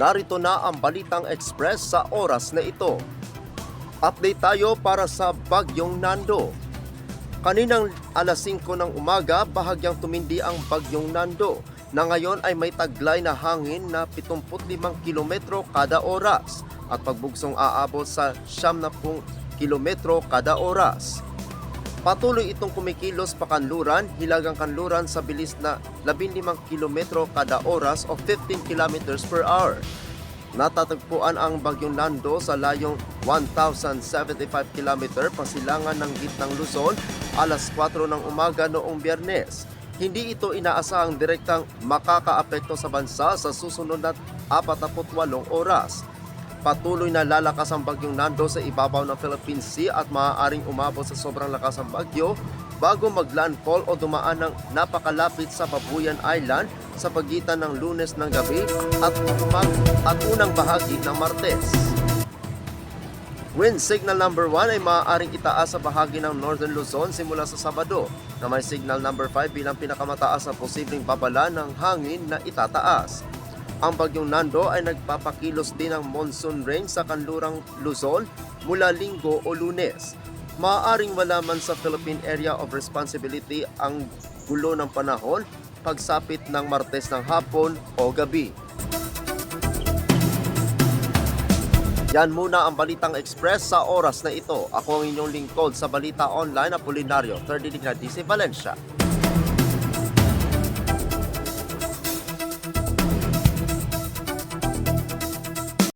narito na ang Balitang Express sa oras na ito. Update tayo para sa Bagyong Nando. Kaninang alas 5 ng umaga, bahagyang tumindi ang Bagyong Nando na ngayon ay may taglay na hangin na 75 kilometro kada oras at pagbugsong aabot sa 70 kilometro kada oras. Patuloy itong kumikilos pakanluran, hilagang kanluran sa bilis na 15 kilometro kada oras o 15 kilometers per hour. Natatagpuan ang Bagyong Nando sa layong 1,075 km pasilangan ng gitnang Luzon alas 4 ng umaga noong Biyernes. Hindi ito inaasahang direktang makakaapekto sa bansa sa susunod na 48 oras. Patuloy na lalakas ang Bagyong Nando sa ibabaw ng Philippine Sea at maaaring umabot sa sobrang lakas ang bagyo bago maglandfall o dumaan ng napakalapit sa Babuyan Island sa pagitan ng Lunes ng gabi at unang bahagi ng Martes. Wind signal number 1 ay maaaring itaas sa bahagi ng Northern Luzon simula sa Sabado na may signal number 5 bilang pinakamataas na posibleng babala ng hangin na itataas. Ang Bagyong Nando ay nagpapakilos din ng monsoon rain sa kanlurang Luzon mula Linggo o Lunes. Maaaring malaman sa Philippine Area of Responsibility ang gulo ng panahon pagsapit ng Martes ng hapon o gabi. Yan muna ang Balitang Express sa oras na ito. Ako ang inyong lingkod sa Balita Online, Apolinario, 30 Valencia.